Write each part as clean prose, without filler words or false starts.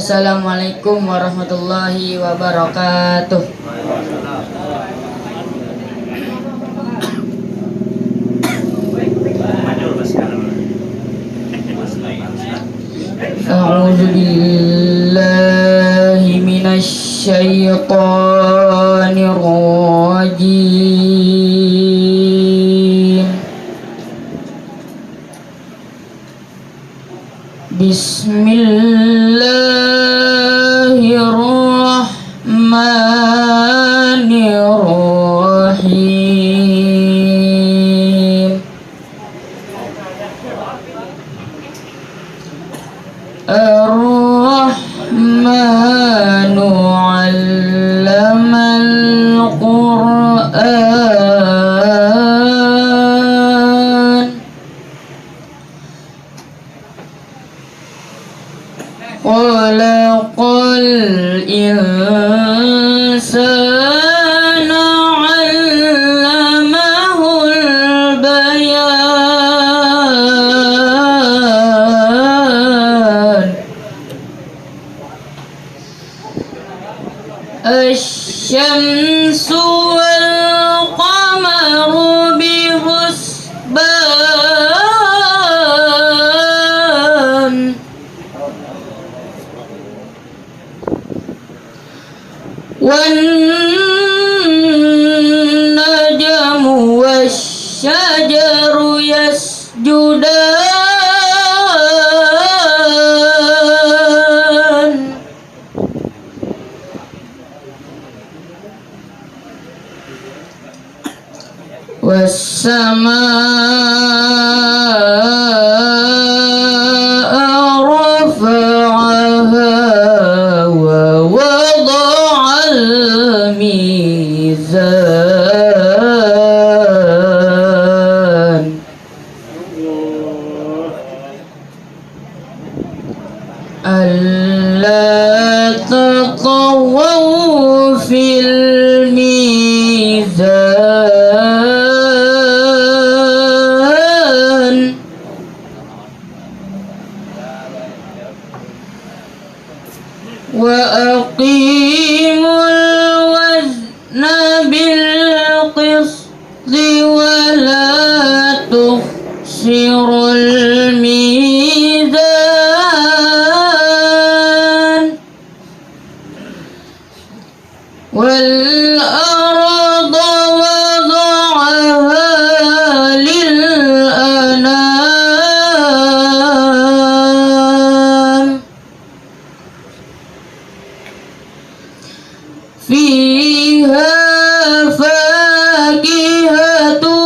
Assalamualaikum warahmatullahi wabarakatuh. A'udzu billahi minasy syaithanir rajim. Bismillahirrahmanirrahim. Ar-Rahmanu 'allamal Qur'an. Khalaqal insana 'allamahul bayan. Asy-syamsu wal qamaru bihusban. Wan najmu wasyajaru yasjudan. Was-samaa'a rafa'aha wa wada'al mizan. Alla tatghaw fil mizan. Wa aqimul wazna bil qisti wa la tukhsirul mizan. Wal arda wada'aha lil anam. Fiha fakihatu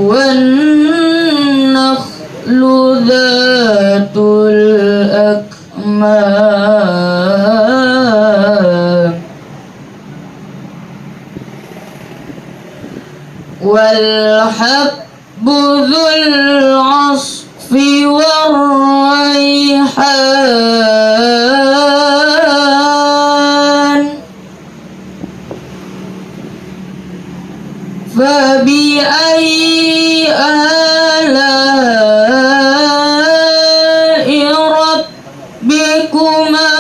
wan nakhlu dhatul akmam. Wal habbu dzul 'asfi war rayhan. Fabi ayyi ala'i rabbikuma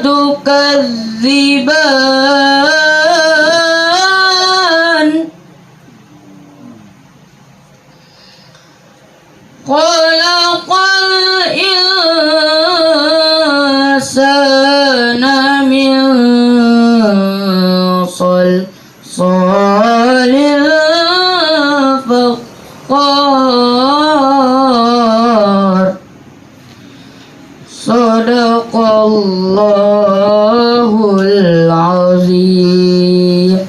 tukadziban. Khalaqal insana min salsalin fakhar. Sadaqallahul azim.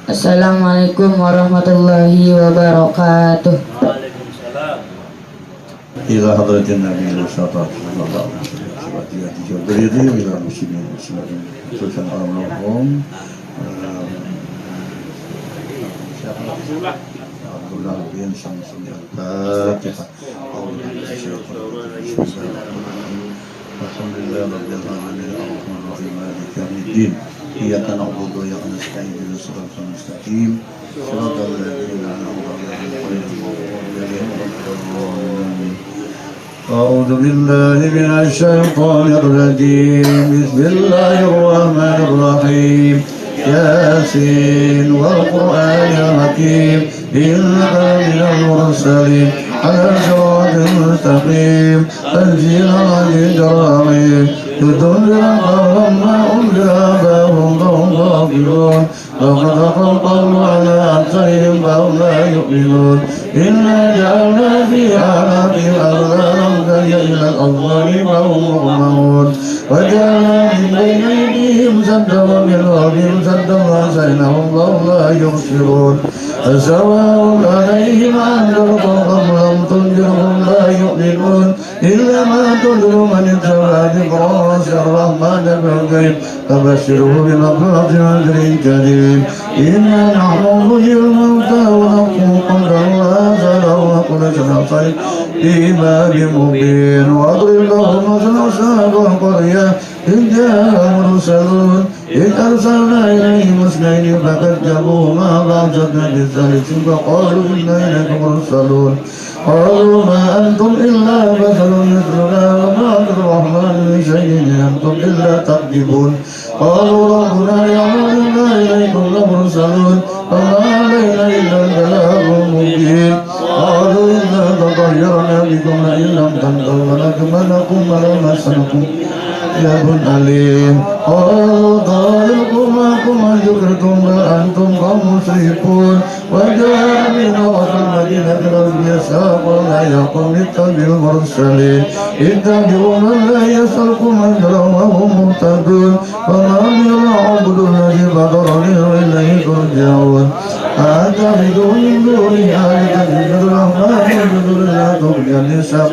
Assalamualaikum warahmatullahi wabarakatuh. إلى حضرة النبي الشاطر صلى الله عليه وسلم وبريده إلى المسلمين والمسلمين خصوصا أمرهم عبد الله بن شمس الفاتحة. الحمد لله رب العالمين الرحمن الرحيم مالك يوم الدين إياك نعبد وإياك نستعين اهدنا الصراط المستقيم صراط الذين أنعمت عليهم غير المغضوب عليهم ولا الضالين. أعوذ بالله من الشيطان الرجيم بسم الله الرحمن الرحيم ياسين والقرآن الحكيم إنك من المرسلين على صراط مستقيم تنزيل العزيز الرحيم لتنذر قوما ما أنذر آباؤهم فهم غافلون لقد حق القول على أكثرهم فهم لا يؤمنون إنا جعلنا في أعناقهم أغلالا فهي إلى الأضلاع فهم مغمرون وجعلنا من بين أيديهم سدا ومن خلفهم سدا وأغشيناهم فهم لا يبصرون فسواء عليهم أنذرتهم أم لم تنذرهم لا يؤمنون إلا ما تنذر من اتبع ذكر الرحمن بالغيب فبشره بمغفرة وأجر كريم إنا نحن نحيي الموتى ونقول قدر وآثاره وكل شيء في إمام مبين واضرب لهم مثل أصحاب القرية إذ جاءهم المرسلون إذ أرسلنا إليهم اثنين فكذبوهما فأمسكنا بالثالث فقالوا إنا إليكم مرسلون قالوا ما أنتم إلا بشر مثلنا وما الرحمن من شيء إن أنتم إلا تكذبون قالوا ربنا يعلم إنا إليكم لمرسلون وما علينا إلا البلاغ المبين قالوا إنا تطيرنا بكم لئن لم تنتهوا لنجمنكم ولنمسنكم عذاب أليم قالوا طائركم معكم أذكرتم بل أنتم قوم مسرفون وجاء من أقصى المدينة رجل يساق لا يقوم اتبعوا المرسلين اتبعوا من لا يسألكم أجرا وهم مهتدون وما لي أعبد الذي فطرني وإليه ترجعون أتخذوا من دونه آلهة مثل الرحمن وجدوا لا ترجى النساء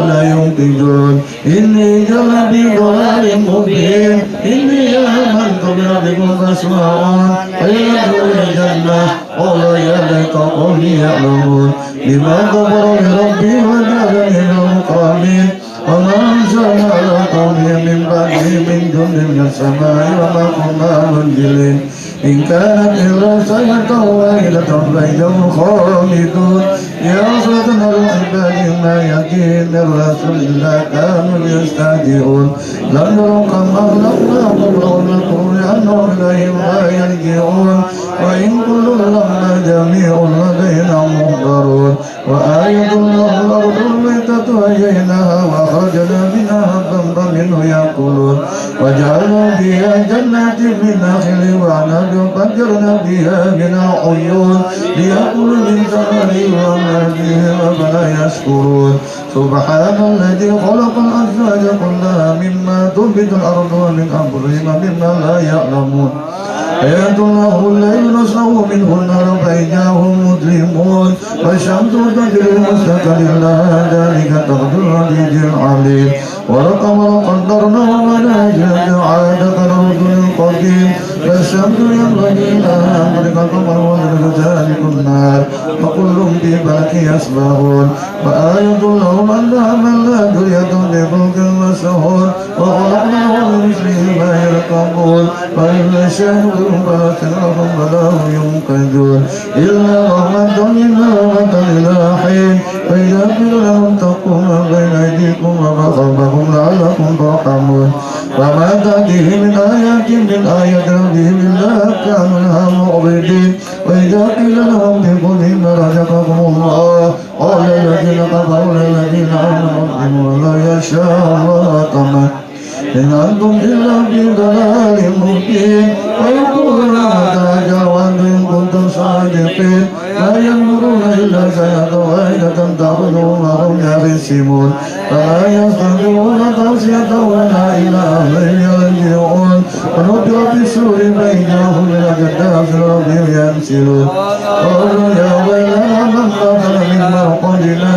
لا ينقذون إني جل في ضلال مبين إني آمنت بربكم فاسمعون فيدخل الجنة قال يا ليت قومي يعلمون بما غفر لربي وجعلني من المكرمين وما أنزلنا على قومه من بعده من جند من السماء وما كنا منزلين إن كانت إلا سنة واحدة فإنهم خالدون يا صدنا العباد ما يأتيهم من رسول إلا كانوا يستهزئون لم يروا كم أغلقناهم قبلهم لأنهم إليهم لا يرجعون وإن كل لما جميع لدينا محضرون وآية الله الأرض الميتة أحييناها وأخرجنا منها حبا منه يأكلون وجعلنا فيها جنات من نخيل وأعناب وفجرنا فيها من العيون ليأكلوا من ثمره وما فيه أفلا يشكرون سبحان الذي خلق الأزواج كلها مما تنبت الأرض ومن أنفسهم مما لا يعلمون آيات الله الليل نصره منه النار فإذا هم مظلمون والشمس تجري مستقر لها ذلك تقدير العزيز العليم والقمر قدرناه منازل عاد كالرجل القديم فالشمس ينبغي لها أن تدرك القمر ولذلك النار وكل في فلك يسبحون وآية لهم أنها من لا جرية لفلك المسحور وخلقناه بمثله ما يركبون وإن شاهدوا فلا تنعهم ولا هم ينقذون إلا رحمة منا رحمة إلى حين فإذا قيل لهم اتقوا ما بين أيديكم وما خلفكم لعلكم ترحمون وما تأتيهم من آيات من آية ربهم إلا كانوا لها معرضين وإذا قيل لهم اتقوا مما رزقكم الله قال الذين كفروا للذين آمنوا ولا يشاء الله كما إن أنتم إلا في ضلال مبين ويقولون متى جاء إن كنتم صادقين لا ينظرون إلا سيئة واحدة تأخذهم وهم يخصمون فلا يستطيعون توصية ولا إلى أهلهم يرجعون ونفخ في الصور فإذا هم من الأجداث ربهم ينسلون قالوا يا ويلنا من قتل من مرقدنا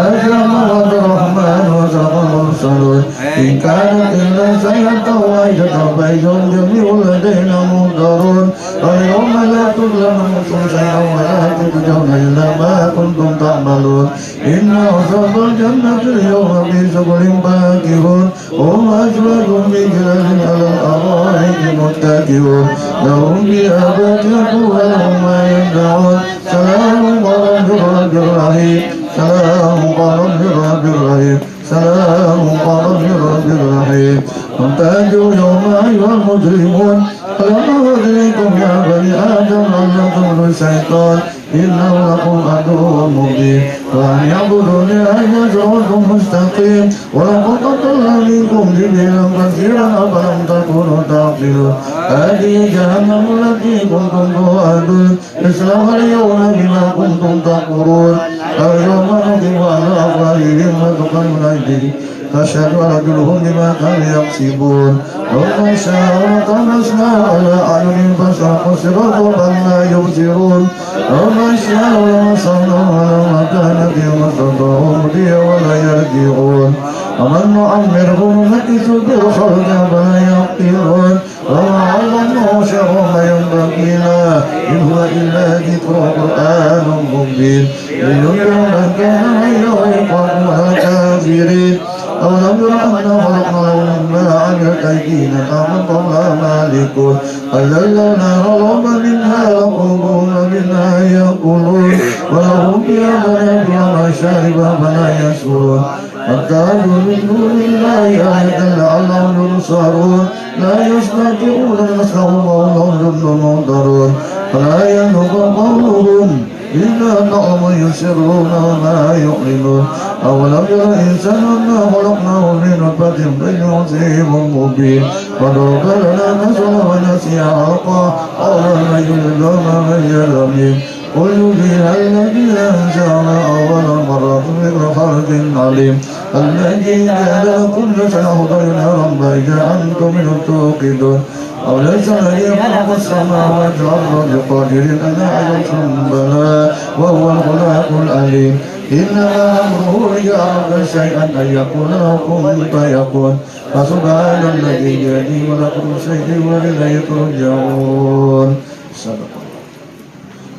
أجرم وعد الرحمن وصدق المرسلون إن كانت إلا سيئة واحدة فإذهم جميع لدينا محضرون اليوم لا تظلم نفس شيئا ولا تجزون إلا ما كنتم تعملون إن أصحاب الجنة اليوم في شغل فاكهون هم أزواجهم بجلال على الأرائك متكئون لهم فيها فاكهة ولهم ما يدعون سلام قولا من رب رحيم سلام قولا من رب رحيم سلام قولا من رب رحيم وانتهجوا يوم أيها المجرمون ألم أدركم يا بني آدم أن تدخلوا الشيطان إنه لكم عدو مبين وأن يعبدوني هذا صراط مستقيم ولقد قتل منكم جبلا كثيرا أفلم تكونوا تعقلون هذه جهنم التي كنتم توعدون اصلوها اليوم بما كنتم تكفرون اليوم نختم على أفواههم وتكلمنا أيديهم تشهد أرجلهم بما كانوا يكسبون لو نشاء لطمسنا على أعينهم فاستبقوا الصراط بل لا يبصرون لو نشاء لمسخناهم على مكانتهم واستطاعوا مضيا ولا يرجعون ومن نعمره نكسه في الخلق فلا يعقلون وما علمناه شر ما ينبغي له إن هو إلا ذكر قرآن مبين لينذر من كان حيا ويقوم على الكافرين أولم ير أنا خلقنا لهم مما عملت أيدينا أنعمنا مالكون أذللنا نار منها يقولون منها يأكلون ولهم فيها منابع ومشارب فلا يشكرون واتخذوا من دون الله آلهة لعلهم ينصرون لا يستطيعون نصرهم وهم جند محضرون فلا ينفع قولهم إلا أنهم يسرون وما يعلنون أولم ير الإنسان أنا خلقناه من نطفة بنصيب مبين وضرب لنا مثلا ونسي خلقه قال من يلد من يلد قل يحييها الذي أنشأها أول مرة مثل خلق عليم الذي جعل كل شيء طيرا فإذا أنتم منه توقدون أوليس الذي خلق السماوات والأرض بقادر أن يحييكم بلى وهو الخلاق العليم إنما أمره إذا أراد شيئا أن يقول له كن فيكون فسبحان الذي بيده ملكوت شيء وإليه ترجعون.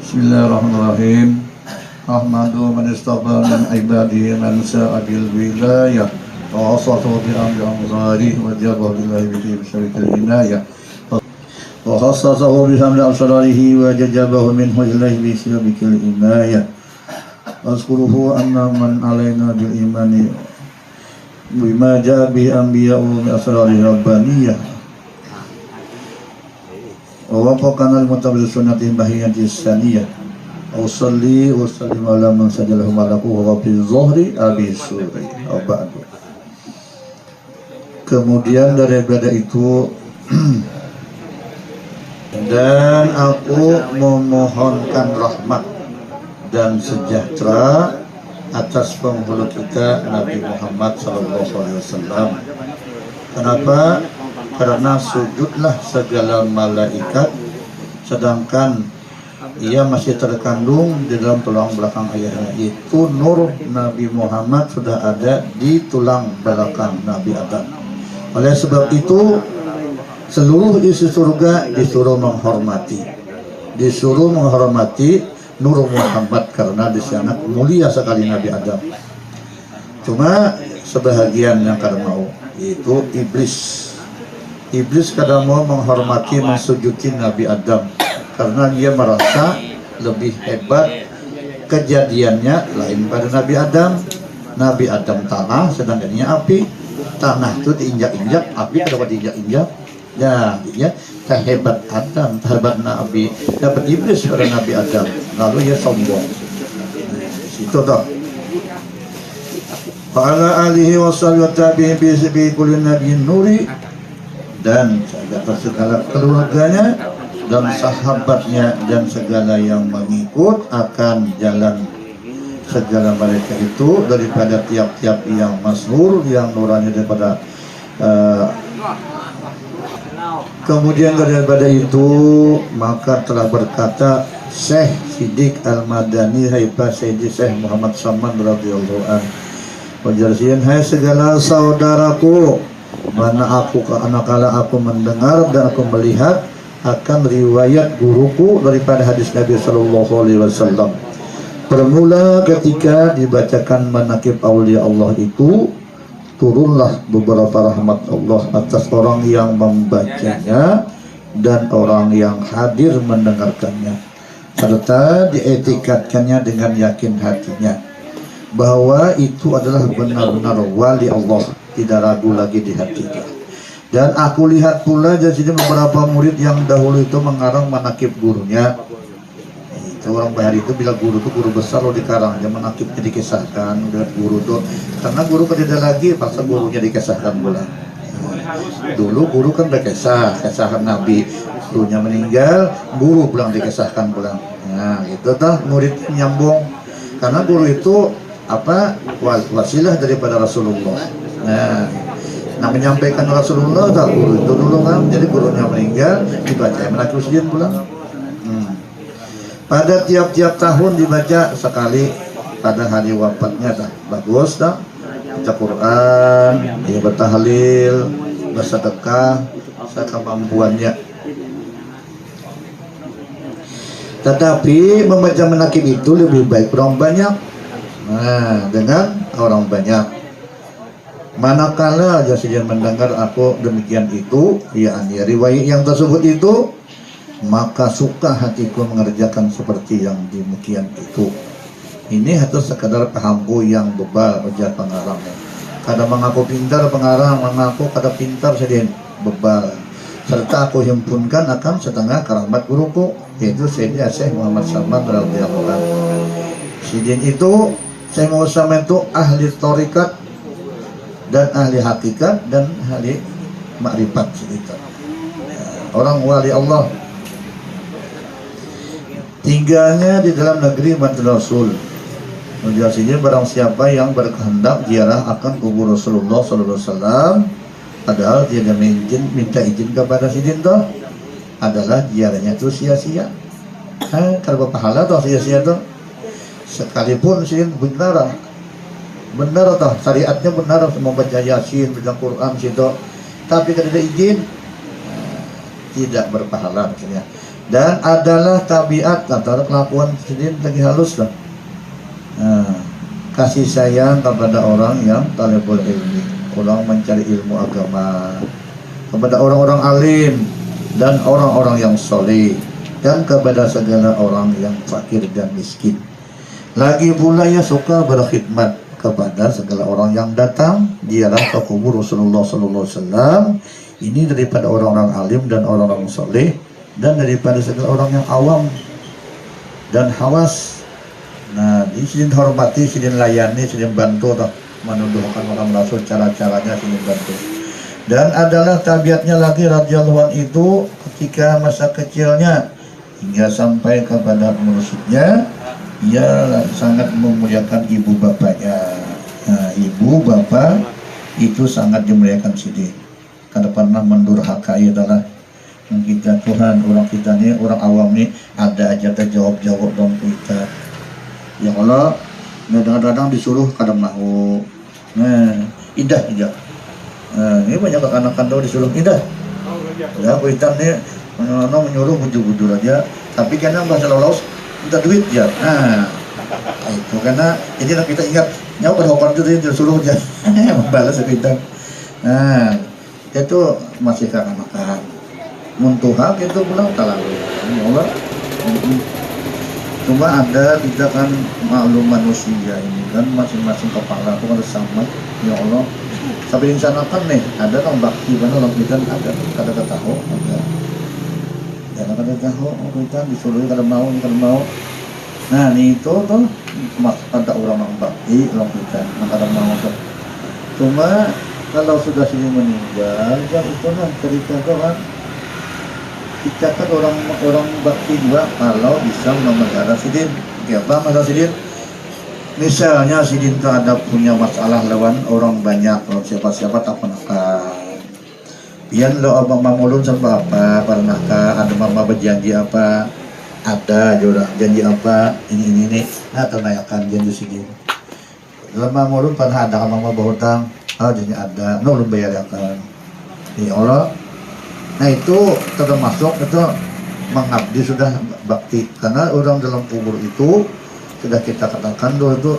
بسم الله الرحمن الرحيم. أحمد من اصطفى من عباده من شاء بالولاية ووصفه بأمر أنصاره وجابه بالله به بشرك العناية وخصصه بحمل أبصاره وججبه منه إليه بسبب العناية أذكره أن من علينا بالإيمان بما جاء به أنبياء بأسرار ربانية ووفقنا المتبع السنة بهية الثانية أصلي وسلم على من سجله ملكه وفي الظهر أبي سوري وبعد. Kemudian daripada itu dan aku memohonkan rahmat dan sejahtera atas penghulu kita Nabi Muhammad SAW. Kenapa? Karena sujudlah segala malaikat, sedangkan ia masih terkandung di dalam tulang belakang ayahnya. Itu nur Nabi Muhammad sudah ada di tulang belakang Nabi Adam. Oleh sebab itu seluruh isi surga disuruh menghormati Nur Muhammad karena di sana mulia sekali Nabi Adam. Cuma sebahagian yang kadang mau, itu iblis kadang mau menghormati, mensujudi Nabi Adam karena dia merasa lebih hebat. Kejadiannya lain pada Nabi Adam. Nabi Adam tanah, sedangkan dia api. Tanah itu diinjak-injak, api dapat diinjak-injak. Ya, dia tak hebat Adam, tak hebat Nabi, dapat iblis pada Nabi Adam. Lalu ia sombong. Itu toh. Fa'ala alihi wa sallallahu bi kulli nabiyyin nuri, dan segala keluarganya dan sahabatnya dan segala yang mengikut akan jalan segala mereka itu daripada tiap-tiap yang masyhur, yang nurani daripada kemudian daripada itu maka telah berkata Syekh Siddiq Al-Madani Haifah Sayyidi Syekh Muhammad Saman radhiyallahu anhu, wajarsian hai segala saudaraku, mana aku kala aku mendengar dan aku melihat akan riwayat guruku daripada hadis Nabi sallallahu alaihi wasallam. Bermula ketika dibacakan manaqib aulia Allah itu, turunlah beberapa rahmat Allah atas orang yang membacanya dan orang yang hadir mendengarkannya, serta dietikatkannya dengan yakin hatinya. bahwa itu adalah benar-benar wali Allah, tidak ragu lagi di hatinya. Dan aku lihat pula jadi beberapa murid yang dahulu itu mengarang manakib gurunya. Itu orang Bahari itu bila guru itu guru besar loh dikarang, dia manakibnya dikisahkan udah guru tuh, karena guru kan tidak lagi pasal gurunya dikisahkan pula. Dulu guru kan kisah Nabi, gurunya meninggal, guru pulang dikisahkan pulang. Nah itu dah murid nyambung, karena guru itu apa wasilah daripada Rasulullah. Nah menyampaikan Rasulullah tak guru itu dulu kan, jadi gurunya meninggal dibaca menakib sendiri pulang. Pada tiap-tiap tahun dibaca sekali pada hari wafatnya dah bagus dah, baca Quran, dia bertahlil, bersedekah sekemampuannya. Tetapi membaca manakib itu lebih baik orang banyak. Nah, dengan orang banyak. Manakala Jasiden mendengar aku demikian itu, yakni riwayat yang tersebut itu, maka suka hatiku mengerjakan seperti yang demikian itu. Ini harus sekadar pahamku yang bebal ujar pengarangnya. Kadang mengaku pintar pengarang, mengaku kada pintar sedih bebal. Serta aku himpunkan akan setengah keramat guruku, yaitu Sayyidina Syekh Muhammad Salman radhiyallahu anhu. Sidin itu Syekh Muhammad Salman itu ahli thariqat dan ahli hakikat dan ahli makrifat cerita. Orang wali Allah. Tinggalnya di dalam negeri Madinah Rasul. Menjelaskannya barang siapa yang berkehendak ziarah akan kubur Rasulullah SAW, padahal dia minta izin kepada sidin toh, adalah ziarahnya itu sia-sia. Kalau pahala toh sia-sia toh. Sekalipun sidin benar toh, syariatnya benar mau baca Yasin, baca Quran situ, tapi kalau ada izin tidak berpahala maksudnya. Dan adalah tabiat antara kelakuan sidin lagi halus lah. Kasih sayang kepada orang yang talibul ilmi, orang mencari ilmu agama, kepada orang-orang alim dan orang-orang yang soleh, dan kepada segala orang yang fakir dan miskin. Lagi pula ia suka berkhidmat kepada segala orang yang datang ziarah ke kubur Rasulullah SAW. Ini daripada orang-orang alim dan orang-orang soleh, dan daripada segala orang yang awam dan hawas. Nah, di sini hormati, sini layani, sini bantu toh, menuduhkan orang Rasul, cara-caranya sini bantu. Dan adalah tabiatnya lagi radhiyallahu anhu itu ketika masa kecilnya hingga sampai kepada mursyidnya, ia sangat memuliakan ibu bapaknya. Nah, ibu bapak itu sangat dimuliakan sidin, karena pernah mendurhakai adalah kita Tuhan, orang kita ni, orang awam ni ada aja terjawab-jawab dong kita. Ya Allah, kadang-kadang disuruh kadang mahu. Nah, indah. Ini banyak anak-anak tuh disuruh indah. Ya, kita ni menyuruh bujur-bujur aja, tapi karena bahasa lolos minta duit ya. Nah, itu karena jadi kita ingat nyawa berhokon itu disuruh aja membalas kita. Nah, itu masih kanak-kanak. Muntuhak itu pulang talalu. Ya Allah. Cuma ada kita kan maklum manusia ini kan masing-masing kepala itu harus sama. Ya Allah. Sampai insana kan nih ada orang bakti mana orang kita ada tahu ada. Ya ada tahu kita disuruh kada mau. Nah ini itu tuh ada orang bakti orang kita kada mau tuh. Cuma kalau sudah sini meninggal yang itu kan cerita kan kita kan orang bakti juga kalau bisa memelihara sidin. Apa memelihara sidin? Misalnya sidin itu ada punya masalah lawan orang banyak, kalau siapa-siapa tak pernahkan. Pian lo abang mamulun sama apa? Pernahkah ada mama berjanji apa? Ada juga janji apa? Ini. Nah ternayakan janji sidin. Dalam mamulun pernah ada mama berhutang. Janji ada. No belum bayarkan. Ya Allah. Nah itu termasuk itu mengabdi sudah bakti, karena orang dalam kubur itu sudah kita katakan dulu itu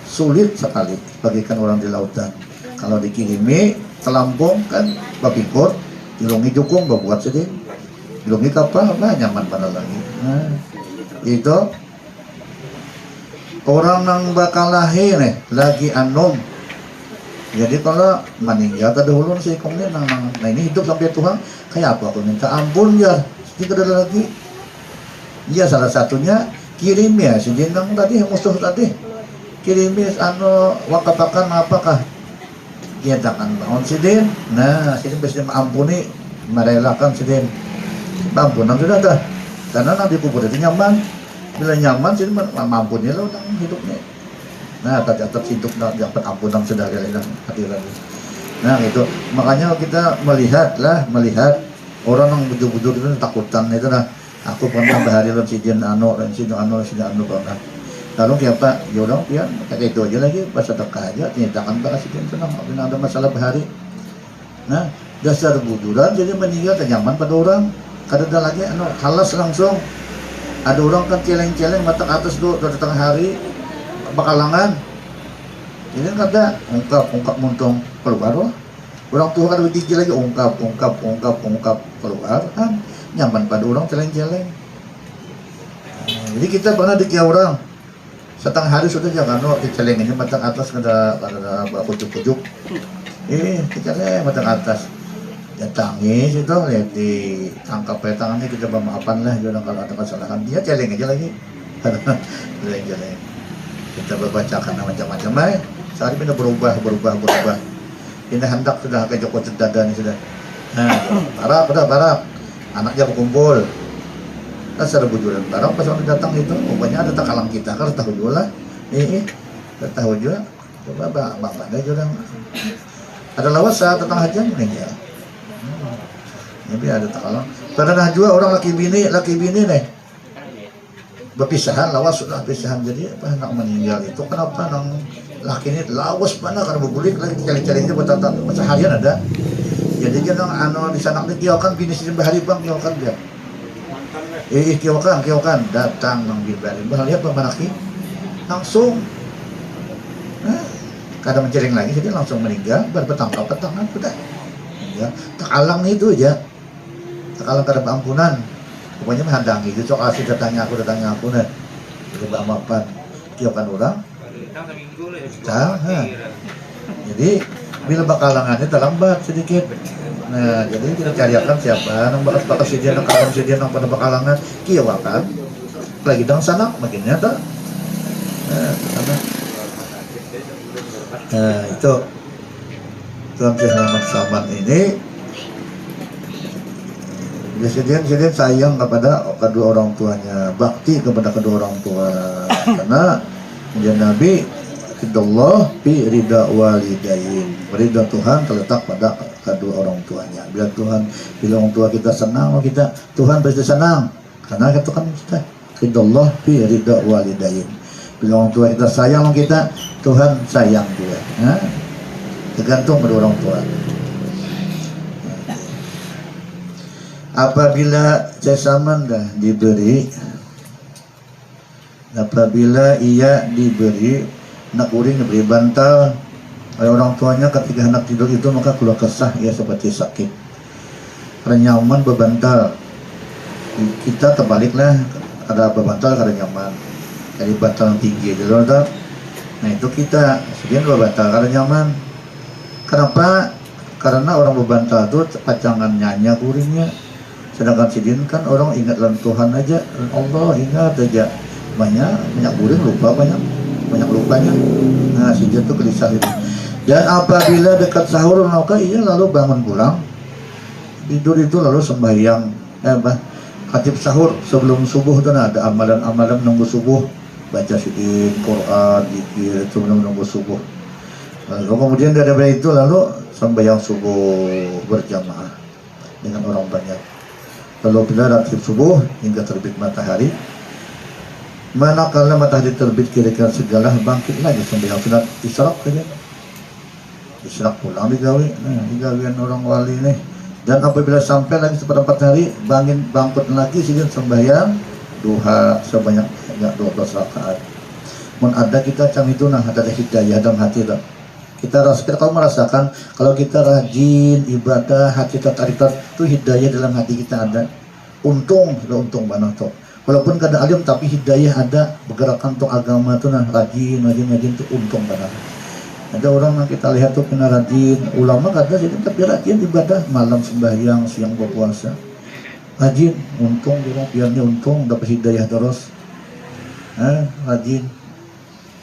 sulit sekali bagikan orang di lautan. Kalau dikirimi ke Lampung kan bapikor, dilongi jukung buat sedih, dilongi kapal nyaman pada lagi. Nah itu orang nang bakal lahir nih lagi anom. Jadi kalau meninggal terdahulu si kongnya nah ini hidup sampai Tuhan kayak apa aku minta ampun ya tidak ada lagi. Ya salah satunya kirim ya si jenang tadi musuh tadi kirimis wakapakan apakah dia tangan bangun sidin. Nah sidin bisa mengampuni merelakan sidin ampunan sudah dah karena nanti kubur itu nyaman. Bila nyaman sidin mampunya lo tentang hidupnya. Nah tetap hidup dapat ampunan sudah kalian hadiran. Nah itu makanya kita melihat orang yang bujur-bujur itu takutan itu nah. Aku pernah bahari dalam sidin sidin pernah. Lalu siapa? Jodoh ya kayak itu aja lagi pas sedekah aja nyatakan tak sidin senang ada masalah bahari. Nah dasar bujuran jadi meninggal kenyaman pada orang. Kadang lagi halas langsung. Ada orang kan celeng-celeng mata atas tuh tengah hari bakalangan. Ini kata ungkap muntung keluar lah. Orang tua kan begitu lagi ungkap keluar kan nyaman pada orang celeng-celeng. Jadi kita pernah dikia orang setengah hari sudah jangan diceleng ini matang atas kada pucuk-pucuk. Diceleng matang atas. Ya tangis itu lihat di angkat tangannya kita memaafkan lah jangan kalau ada kesalahan dia celeng aja lagi. Celeng-celeng. Kita berbacakan macam-macam saat ini berubah. Ini hendak sudah ke Joko Cendana sudah. Nah, barak. Anaknya berkumpul. Dasar bujuran barang pas orang datang itu, rupanya ada takalang kita kan tahu juga lah. Tahu juga. Coba bang juga. Ada lawas saat tentang hajian meninggal. Jadi ada takalang. Karena juga orang laki bini nih. Berpisahan, lawas sudah pisahan. Jadi apa anak meninggal itu kenapa nang laki ini lawas mana karena berbulik lagi cari-carinya bertata seharian ada. Jadi jangan di sana kiaukan bini sini bahari bang kiaukan dia. Kiaukan datang nang bibari bahari apa manaki langsung. Kada mencering lagi jadi langsung meninggal bertangkap petangan sudah. Ya, takalang itu aja. Takalang kada ampunan. Pokoknya menghadangi itu soal si datangnya aku nih. Coba maafan kiaukan orang. Jadi bila bakalangannya terlambat sedikit. Nah, jadi kita carikan siapa yang bakal sidin yang pada bakalangan kiawakan lagi dang sana makin nyata. Nah, itu Tuhan Muhammad Saman ini Sidin sayang kepada kedua orang tuanya, bakti kepada kedua orang tua karena dia Nabi ridallah fi ridha walidain. Ridha Tuhan terletak pada kedua orang tuanya. Bila orang tua kita senang, Tuhan pasti senang. Karena itu kan kita ridallah fi ridha walidain. Bila orang tua kita sayang kita, Tuhan sayang juga. Nah, tergantung pada orang tua. Apabila sesaman dah diberi, apabila ia diberi nak uring diberi bantal oleh orang tuanya ketika anak tidur itu maka keluar kesah ia seperti sakit karena nyaman berbantal. Kita terbaliklah ada berbantal karena nyaman dari bantal yang tinggi jadi nah itu kita sekian berbantal karena nyaman. Kenapa? Karena orang berbantal itu pacangan nyanyi uringnya. Sedangkan sidin kan orang ingat dalam Tuhan aja, Allah ingat aja, banyak guring lupa banyak lupanya. Nah sidin itu gelisah itu. Dan apabila dekat sahur maka ia lalu bangun pulang tidur itu lalu sembahyang khatib sahur sebelum subuh itu ada amalan nunggu subuh baca sidin Quran zikir itu nunggu subuh. Lalu kemudian dari itu lalu sembahyang subuh berjamaah dengan orang banyak. Lalu bila ratib subuh hingga terbit matahari, manakala matahari terbit kira-kira segala bangkit lagi sembahyang sunat isyraq saja. Isyraq pulang digawi, digawian orang wali nih. Dan apabila sampai lagi seperempat hari bangkit lagi sidin sembahyang duha sebanyak 12 rakaat. Mun ada kita cang itu ada hidayah dalam hati tak. Kita merasakan kalau kita rajin ibadah hati tertarik itu hidayah dalam hati kita ada. Untung banget tuh. walaupun kada alim tapi hidayah ada, bergerakan untuk agama tuh nah rajin tuh untung kadang. Ada orang yang kita lihat tuh kena rajin, ulama kada jadi tapi rajin ibadah, malam sembahyang, siang berpuasa, rajin, untung dia biarnya untung dapat hidayah terus, rajin.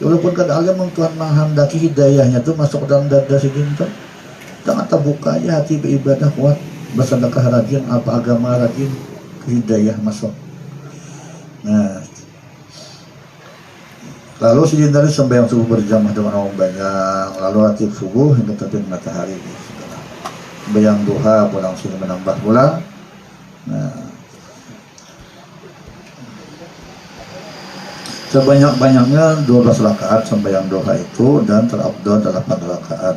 Walaupun kada alim Tuhan menghendaki hidayahnya tuh masuk ke dalam dada si dinten, jangan terbuka ya hati beribadah kuat, bersedekah rajin, apa agama rajin, hidayah masuk. Nah, lalu si dari sembahyang subuh berjamaah dengan orang banyak, lalu aktif subuh hingga terbit matahari. Sembahyang duha pulang sini menambah pulang. Nah, sebanyak-banyaknya 12 rakaat sembahyang duha itu dan terabdul 8 rakaat.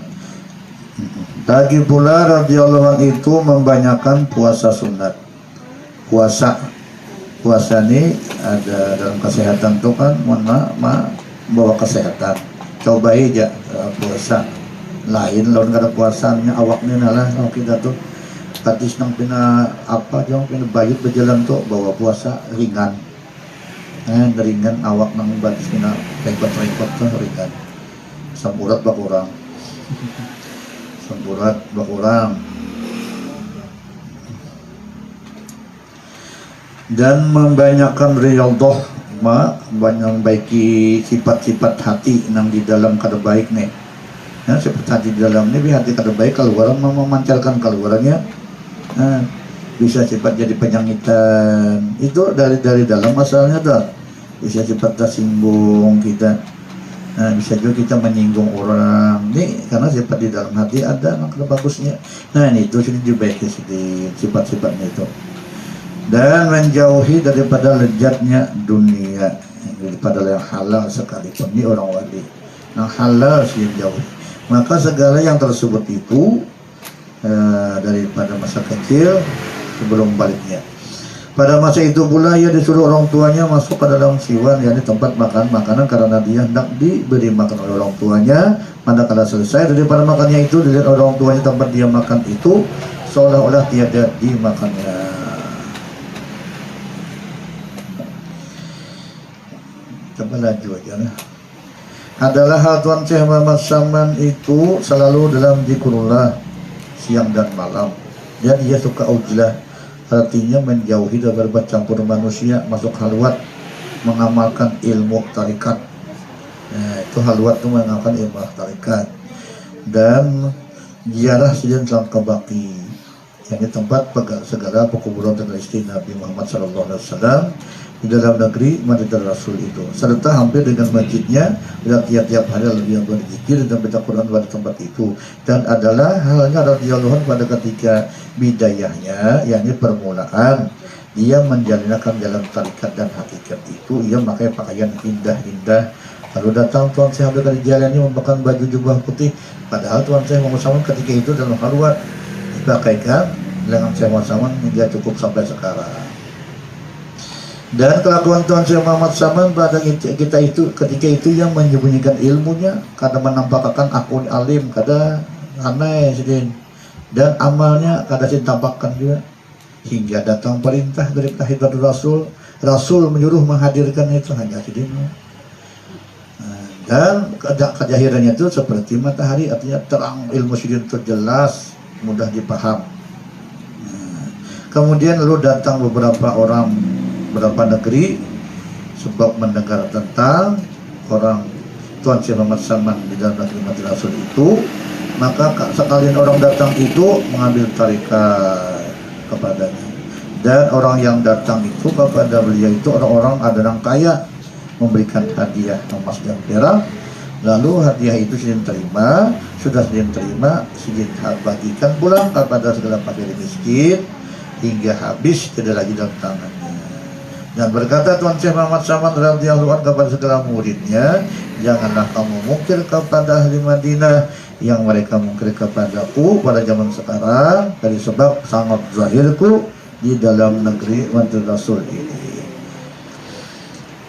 Lagi pula radhiyallahu anhu itu membanyakan puasa sunat. Puasa ini ada dalam kesehatan tuh kan bawa kesehatan. Coba aja puasa lain lawan kada puasanya awaknya nalah kalau kita tuh katis nang pina apa jong pina bayut berjalan tuh bawa puasa ringan. Ringan awak nang batis pina repot tuh ringan. Sampurat bakurang. Dan membanyakan riyadhah banyak baiki sifat-sifat hati yang di dalam kada baik nih. Ya, sifat hati di dalam ini hati kada baik keluaran memancarkan keluarannya. Bisa sifat jadi penyangitan. Itu dari dalam masalahnya tuh. Bisa sifat tersinggung kita. Bisa juga kita menyinggung orang. Nih karena sifat di dalam hati ada yang kada bagusnya. Ini itu sudah dibaiki sedikit sifat-sifatnya itu. Dan menjauhi daripada lezatnya dunia, daripada yang halal sekalipun. Ini orang wali yang halal sih jauh. Maka segala yang tersebut itu daripada masa kecil sebelum baliknya. Pada masa itu pula ia disuruh orang tuanya masuk ke dalam siwan, yakni tempat makan makanan karena dia hendak diberi makan oleh orang tuanya. Manakala selesai daripada makannya itu, dilihat orang tuanya tempat dia makan itu seolah-olah tiada dimakannya. Coba laju aja lah. Adalah hal Tuan Syekh Muhammad Saman itu selalu dalam zikrullah siang dan malam. Dan ia suka ujlah, artinya menjauhi dari bercampur manusia, masuk halwat, mengamalkan ilmu tarikat. Itu halwat itu mengamalkan ilmu tarikat. Dan ziarah sidin dalam kebakti, yang di tempat segala pekuburan dan istri Nabi Muhammad SAW di dalam negeri Masjid Rasul itu, serta hampir dengan masjidnya dan tiap-tiap hari lebih berzikir dan baca Quran pada tempat itu. Dan adalah halnya radhiyallahu pada ketika bidayahnya, yakni permulaan dia menjalankan jalan tarikat dan hakikat itu, ia memakai pakaian indah-indah. Lalu datang Tuan Syekh Abdul Qadir Jailani memakai baju jubah putih, padahal Tuan Syekh Muhammad Saman ketika itu dalam halwat dipakaikan lengan Syekh Muhammad Saman hingga cukup sampai sekarang. Dan kelakuan Tuan Syekh Muhammad Saman pada kita itu ketika itu yang menyembunyikan ilmunya, kada menampakkan akun alim, kada aneh sedin, dan amalnya kada ditampakkan juga, hingga datang perintah dari Hidatul Rasul menyuruh menghadirkan itu hanya sedin. Dan kejahirannya itu seperti matahari, artinya terang, ilmu sidin itu jelas, mudah dipaham. Kemudian lalu datang beberapa negeri sebab mendengar tentang orang Tuan Syekh Muhammad Saman di dalam negeri Masjid Rasul itu, maka sekalian orang datang itu mengambil tarikat kepadanya. Dan orang yang datang itu kepada beliau itu orang-orang ada yang kaya, memberikan hadiah emas dan perak. Lalu hadiah itu sudah diterima, bagikan pulang kepada segala fakir miskin hingga habis, tidak lagi dalam tangannya. Dan berkata Tuan Syekh Muhammad Saman radhiyallahu anhu kepada segala muridnya, janganlah kamu mungkir kepada ahli Madinah yang mereka mungkir kepadaku pada zaman sekarang, dari sebab sangat zahirku di dalam negeri Masjid Rasul ini.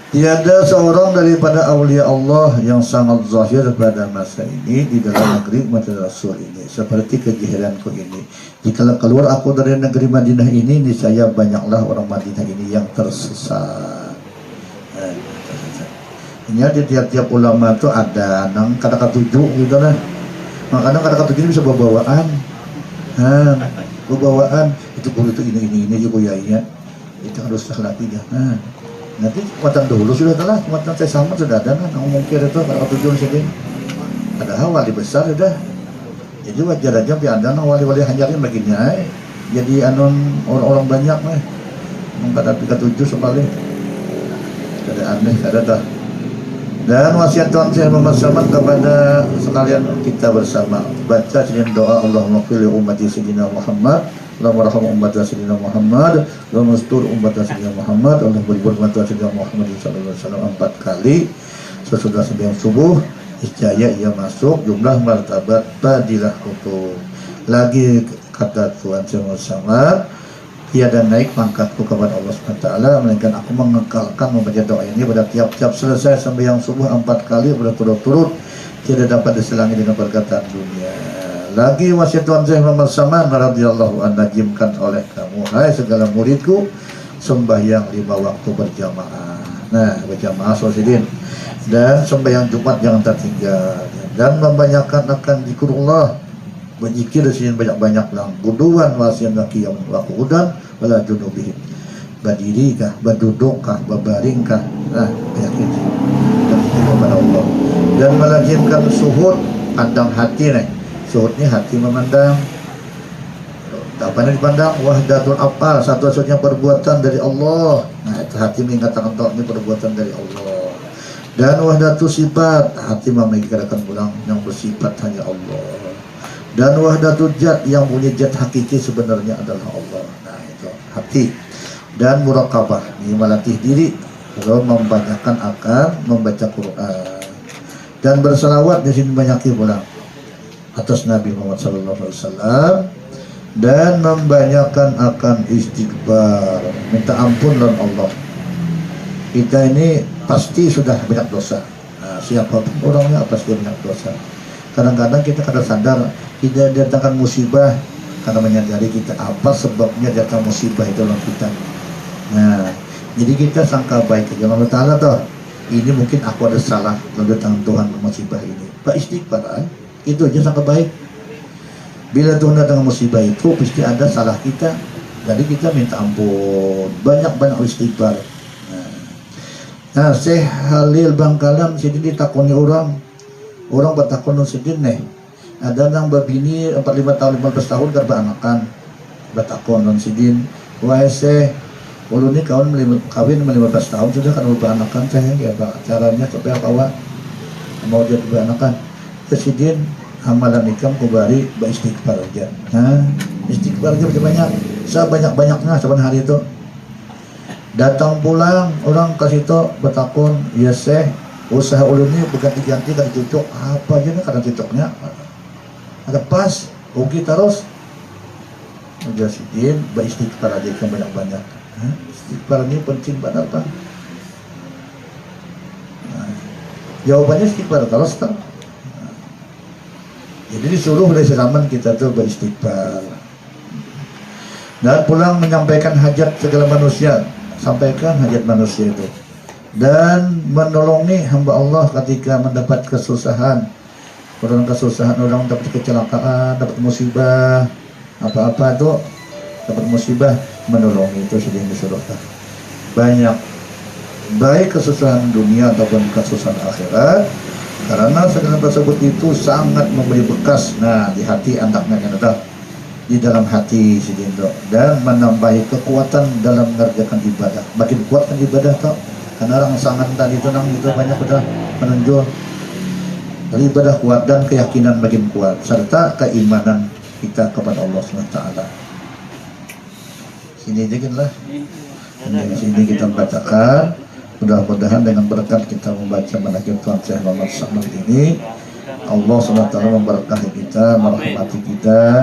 Tiada seorang daripada awliya Allah yang sangat zahir pada masa ini di dalam negeri Madinah Rasul ini seperti kejahilanku ini. Jika keluar aku dari negeri Madinah ini, niscaya banyaklah orang Madinah ini yang tersesat. Ini di tiap-tiap ulama itu ada nang kata-kata tujuh gitu lah. Makanya kata-kata tujuh ini bisa bawaan. Bawaan itu kulit itu ini juga ya. Itu harus lagi ya. Nanti kekuatan dulu sudah telah, kekuatan saya sama sudah ada kan, ngomong kira itu kalau tujuan sini. Padahal wali besar sudah. Jadi wajar aja biar ada wali-wali hanyarin begini aja. Jadi anon orang-orang banyak mah. Mengkata 37 sekali. Ada aneh, ada dah. Dan wasiat Tuhan saya Muhammad kepada sekalian kita bersama baca dengan doa Allahumma qil ummati sayyidina Muhammad. Allahumma rahmat umat Rasulullah Muhammad, Allahumma astur umat Rasulullah Muhammad, Allahumma beri umat Rasulullah Muhammad sallallahu alaihi wasallam 4 kali sesudah sembahyang subuh. Isjaya ia masuk jumlah martabat fadilah kutub. Lagi kata Tuhan sama-sama, tiada naik pangkatku kepada Allah SWT, melainkan aku mengekalkan membaca doa ini pada tiap-tiap selesai sembahyang subuh 4 kali berturut-turut, tidak dapat diselangi dengan perkataan dunia. Lagi wasiat Tuhan saya Muhammad Saman radhiyallahu anhu, najimkan oleh kamu hai segala muridku sembahyang 5 waktu berjamaah. Nah, berjamaah sosialin dan sembahyang Jumat jangan tertinggal, dan membanyakkan akan zikrullah, berzikir di sini banyak-banyak lang guduan wasiat qiyam wa qu'udan wala junubihim, berdiri kah, berduduk kah, berbaring kah, nah banyak itu berzikir kepada Allah, dan melazimkan suhud pandang hati nih. Suhudnya hati memandang. Apa yang dipandang? Wahdatul af'al, satu-satunya perbuatan dari Allah. Nah, itu hati mengatakan ini perbuatan dari Allah. Dan wahdatul sifat, hati memikirkan pulang yang bersifat hanya Allah. Dan wahdatul jat, yang punya jat hakiki sebenarnya adalah Allah. Nah, itu hati. Dan muraqabah, ini melatih diri kalau membanyakkan akan membaca Quran. Dan berselawat di sini banyakin pulang atas Nabi Muhammad SAW, dan membanyakkan akan istighfar, minta ampun dan Allah. Kita ini pasti sudah banyak dosa. Nah, siapapun orangnya pasti banyak dosa. Kadang-kadang kita kadang sadar tidak datangkan musibah karena menyadari kita apa sebabnya datang musibah itu dalam kita. Nah, jadi kita sangka baik kepada Allah Ta'ala toh. Ini mungkin aku ada salah lalu datang Tuhan musibah ini. Pak istighfar itu aja sangka baik. Bila Tuhan datang musibah itu pasti ada salah kita, jadi kita minta ampun, banyak-banyak istighfar. Nah, Syekh Halil Bangkalan sini ditakoni orang bertakon sedih nih. Ada yang berbini 45 tahun 15 tahun kan beranakan, bertakon non sidin, wahai Syekh, ulu ini kawin 15 tahun sudah kan beranakan saya ya caranya supaya kawan mau dia beranakan. Presiden amalan ikam kubari beristighfar aja. Nah, istighfar aja banyak. Sebanyak-banyaknya sebenarnya hari itu. Datang pulang orang ke situ bertakun, ya Syekh, usaha ulun ini bukan diganti kan dicocok apa aja nih kadang cocoknya. Ada pas, rugi terus. Udah sidin beristighfar aja yang banyak-banyak. Istighfar ini penting banget Pak. Nah, jawabannya istighfar terus tak. Jadi disuruh oleh zaman kita tuh beristighfar dan pulang menyampaikan hajat segala manusia, sampaikan hajat manusia itu, dan menolongi hamba Allah ketika mendapat kesusahan, orang kesusahan, orang dapat kecelakaan, dapat musibah, apa-apa itu dapat musibah, menolongi itu sudah disuruh banyak, baik kesusahan dunia ataupun kesusahan akhirat. Karena segala tersebut itu sangat memberi bekas, nah di hati anaknya yang ada di dalam hati si Dindo, dan menambahi kekuatan dalam mengerjakan ibadah. Makin kuatkan ibadah tau, karena orang sangat tadi itu nang itu banyak sudah menunjuk. Dari ibadah kuat dan keyakinan makin kuat, serta keimanan kita kepada Allah SWT. Sini aja lah, di sini kita bacakan. Mudah-mudahan dengan berkat kita membaca manhaj Tuhan Syekh Muhammad Saman ini, Allah SWT memberkahi kita, merahmati kita,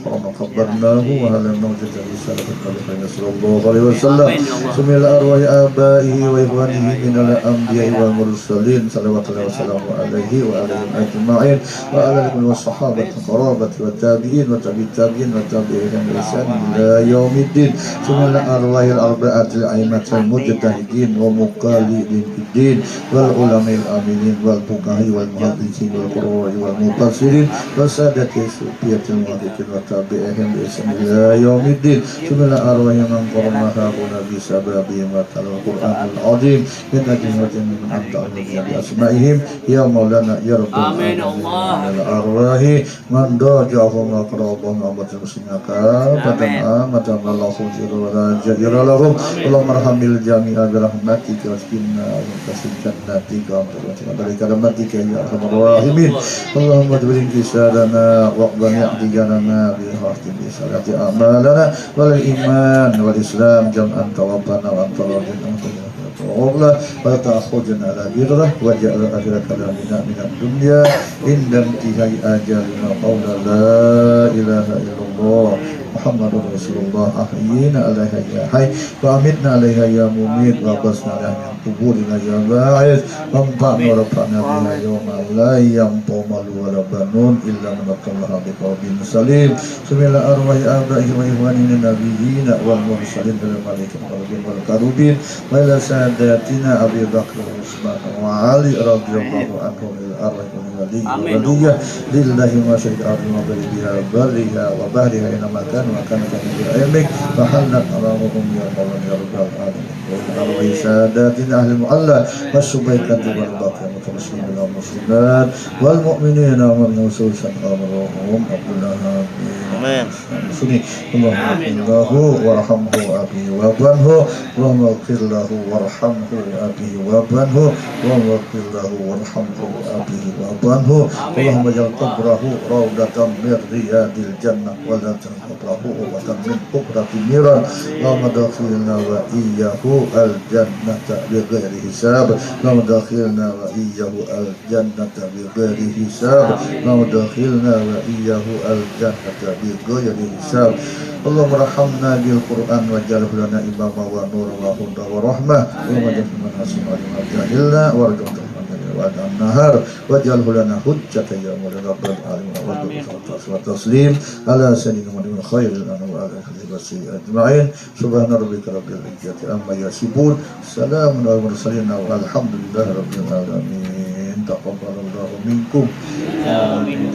القرآن قبلناه وعلمنا وجدنا رسالة النبي صلى الله عليه وسلم سمي الأرواح آبائه وإخوانه من الأنبياء والمرسلين صلوات الله وسلامه عليه وعليهم أجمعين وعلى كل الصحابة القرابة والتابعين وتابعي التابعين وتابعيهم بإحسان إلى يوم الدين سمي الأرواح الأربعة الأئمة المجتهدين ومقلدين في الدين والعلماء العاملين والفقهاء والمحدثين والقراء والمفسرين وسادة الصوفية المحدثين وتابعيهم بإحسان إلى يوم الدين سمي الأرواح من قرنها هنا بسببهم وتلو القرآن العظيم من أجل من أنت بأسمائهم يا مولانا يا رب العالمين من الأرواح من ضاجعهم وقربهم وأمة المسلمين كافة عامة الله خير ولا جائر لهم اللهم ارحم الجميع برحمتك واسقنا وكسب جناتك وبارك كرامتك يا أرحم الراحمين اللهم اجبر انكسارنا واقبل اعتقادنا بخاتم بصلاة أعمالنا والإيمان والإسلام جمعا توفنا وأنت راض عننا وغفله ولا تأخذنا على بره واجعل آخر كلامنا من الدنيا عند انتهاء أجلنا قول لا إله إلا الله محمد رسول الله أحيينا عليها يا حي وأمتنا عليها يا مميت وأبصنا عليها من قبورنا يا باعث وانفعنا ورفعنا بها يوم لا ينفع مال ولا بنون إلا من أتى الله بقلب سليم سمي الله أرواح آبائه وإخواننا النبيين والمرسلين بالملائكة والكروبين وإلى ساداتنا أبي بكر وعثمان وعلي رضي الله عنهم الأرواح ولية لله ما شهد أرض وبرها برها وبحرها إنما كان وكان بعلمك فحلت أمامهم يا مولانا يا رب العالمين وأرواح ساداتنا أهل المعلى والسبيكة والباقي المتمسلمين والمسلمات والمؤمنين والمسوسا أمرهم أقولها آمين اللهم اغفر له وارحمه أبي وابنه اللهم اغفر له وارحمه أبي وابنه اللهم اغفر له وارحمه أبي وابنه اللهم اجعل قبره روضة من رياض الجنة ولا تنقبره قبرة من قبرة النيران اللهم دخلنا وإياه الجنة بغير حساب اللهم دخلنا وإياه الجنة بغير حساب اللهم دخلنا وإياه الجنة بغير حساب اللهم ارحمنا بالقرآن واجعله لنا إماما ونورا وهدى ورحمة اللهم اجعله من أسماء ما جاهلنا وارجعنا وعد النهار واجعله لنا حجة يا مولانا رب العالمين والتسليم على سيدنا محمد خير الأنام وعلى آله وصحبه أجمعين سبحان ربك رب العزة عما يصفون سلام على المرسلين والحمد لله رب العالمين تقبل الله منكم آمين.